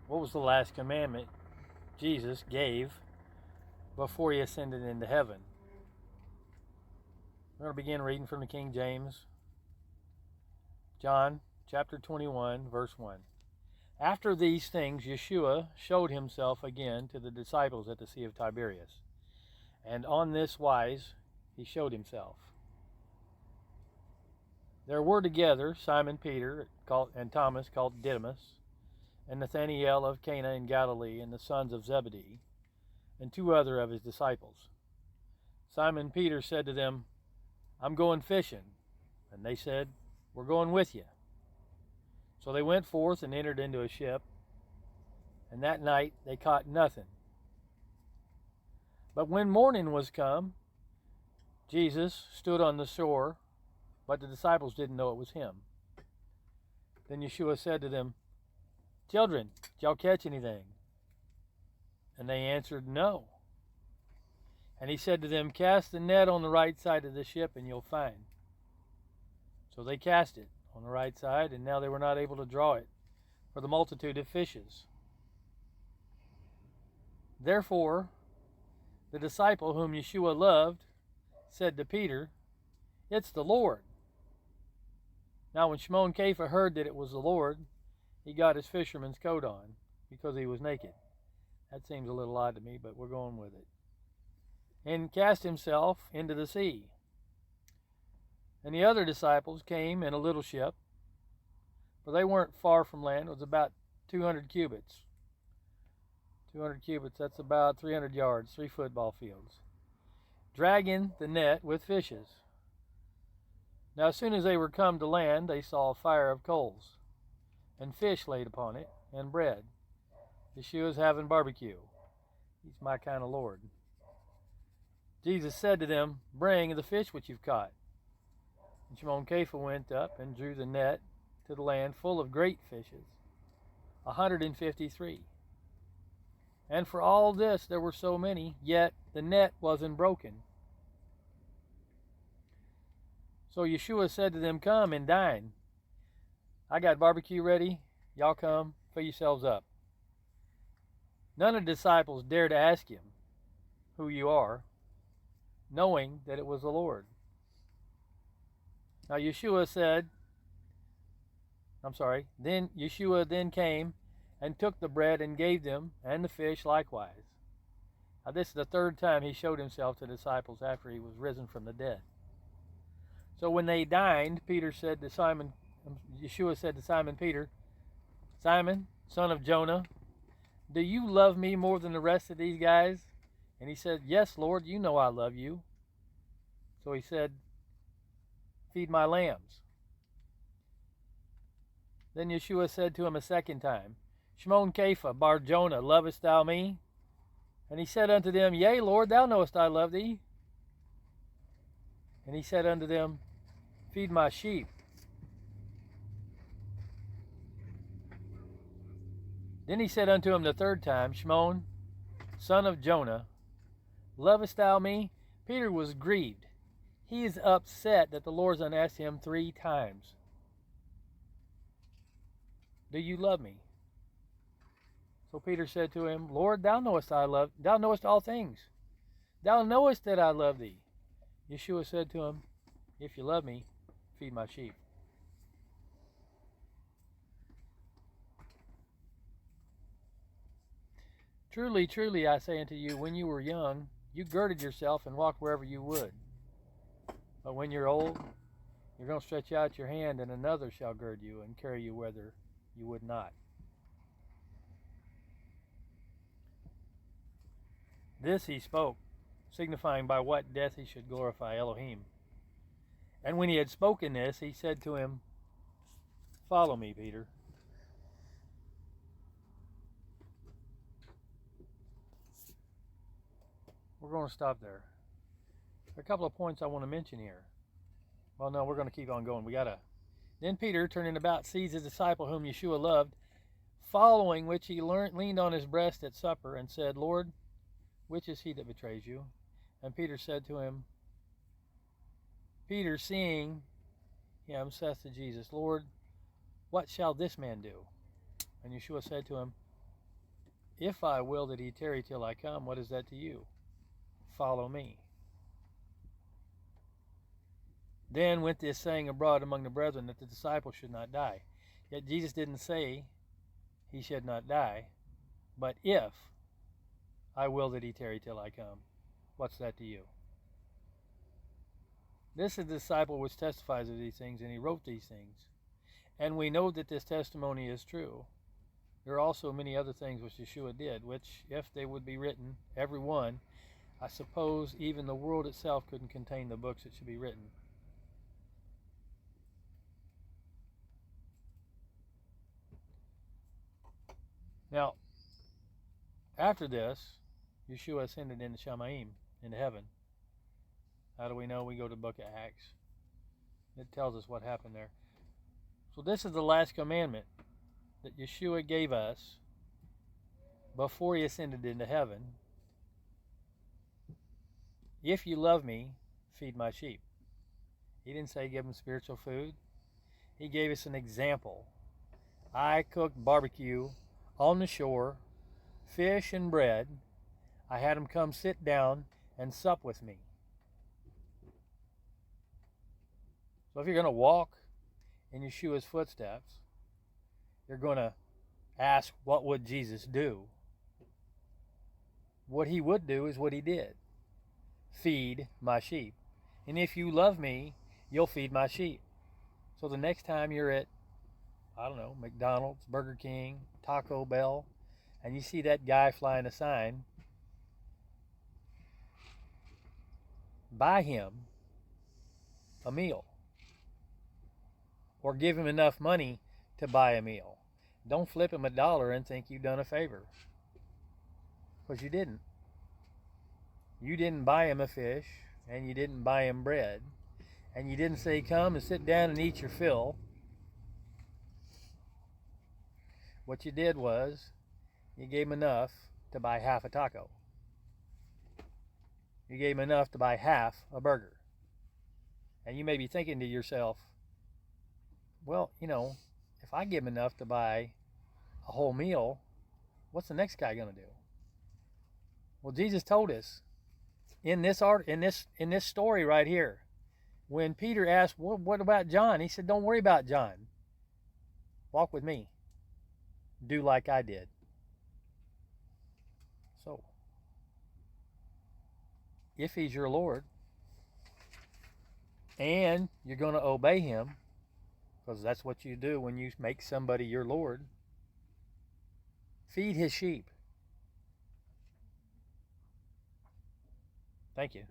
What was the last commandment Jesus gave before he ascended into heaven? We're going to begin reading from the King James. John chapter 21, verse 1. After these things, Yeshua showed himself again to the disciples at the Sea of Tiberias. And on this wise he showed himself. There were together Simon Peter and Thomas called Didymus, and Nathanael of Cana in Galilee, and the sons of Zebedee, and two other of his disciples. Simon Peter said to them, I'm going fishing. And they said, We're going with you. So they went forth and entered into a ship, and that night they caught nothing. But when morning was come, Jesus stood on the shore, but the disciples didn't know it was him. Then Yeshua said to them, Children, did y'all catch anything? And they answered, No. And he said to them, Cast the net on the right side of the ship, and you'll find. So they cast it on the right side, and now they were not able to draw it, for the multitude of fishes. Therefore, the disciple whom Yeshua loved said to Peter, It's the Lord. Now when Shimon Kepha heard that it was the Lord, he got his fisherman's coat on, because he was naked. That seems a little odd to me, but we're going with it. And cast himself into the sea. And the other disciples came in a little ship, for they weren't far from land. It was about 200 cubits. 200 cubits, that's about 300 yards, 3 football fields, dragging the net with fishes. Now as soon as they were come to land, they saw a fire of coals, and fish laid upon it, and bread. Yeshua's having barbecue. He's my kind of Lord. Jesus said to them, Bring the fish which you've caught. And Shimon Kepha went up and drew the net to the land full of great fishes, 153. And for all this there were so many, yet the net wasn't broken. So Yeshua said to them, Come and dine. I got barbecue ready. Y'all come, fill yourselves up. None of the disciples dared to ask him, Who you are, knowing that it was the Lord. Now Then Yeshua came and took the bread and gave them, and the fish likewise. Now this is the third time he showed himself to the disciples after he was risen from the dead. So when they dined, Yeshua said to Simon Peter, Simon, son of Jonah, do you love me more than the rest of these guys? And he said, Yes, Lord, you know I love you. So he said, Feed my lambs. Then Yeshua said to him a second time, Shimon Kepha, Bar Jonah, lovest thou me? And he said unto them, Yea, Lord, thou knowest I love thee. And he said unto them, Feed my sheep. Then he said unto him the third time, Shimon, son of Jonah, lovest thou me? Peter was grieved. He is upset that the Lord's unasked him 3 times. Do you love me? So Peter said to him, Lord, thou knowest thou knowest all things. Thou knowest that I love thee. Yeshua said to him, If you love me, feed my sheep. Truly, truly, I say unto you, when you were young, you girded yourself and walked wherever you would. But when you're old, you're going to stretch out your hand, and another shall gird you and carry you whither you would not. This he spoke, signifying by what death he should glorify Elohim. And when he had spoken this, he said to him, Follow me, Peter. We're going to stop there. There are a couple of points I want to mention here. Well, no, we're going to keep on going. Then Peter, turning about, sees his disciple whom Yeshua loved, following which he leaned on his breast at supper and said, Lord, which is he that betrays you? And Peter said to him, Peter, seeing him, saith to Jesus, Lord, what shall this man do? And Yeshua said to him, If I will that he tarry till I come, what is that to you? Follow me. Then went this saying abroad among the brethren that the disciple should not die. Yet Jesus didn't say he should not die, but if I will that he tarry till I come, what's that to you? This is the disciple which testifies of these things, and he wrote these things. And we know that this testimony is true. There are also many other things which Yeshua did, which, if they would be written, every one, I suppose even the world itself couldn't contain the books that should be written. Now, after this, Yeshua ascended into Shamayim, into heaven. How do we know? We go to the book of Acts. It tells us what happened there. So this is the last commandment that Yeshua gave us before he ascended into heaven. If you love me, feed my sheep. He didn't say give them spiritual food. He gave us an example. I cooked barbecue on the shore, fish and bread. I had them come sit down and sup with me. So if you're going to walk in Yeshua's footsteps, you're going to ask, what would Jesus do? What he would do is what he did. Feed my sheep. And if you love me, you'll feed my sheep. So the next time you're at, I don't know, McDonald's, Burger King, Taco Bell, and you see that guy flying a sign, buy him a meal. Or give him enough money to buy a meal. Don't flip him $1 and think you've done a favor. Because you didn't. You didn't buy him a fish, and you didn't buy him bread, and you didn't say, come and sit down and eat your fill. What you did was, you gave him enough to buy half a taco. You gave him enough to buy half a burger. And you may be thinking to yourself, well, you know, if I give him enough to buy a whole meal, what's the next guy going to do? Well, Jesus told us in this story right here, when Peter asked, well, what about John? He said, don't worry about John. Walk with me. Do like I did. So, if he's your Lord, and you're going to obey him, because that's what you do when you make somebody your Lord, feed his sheep. Thank you.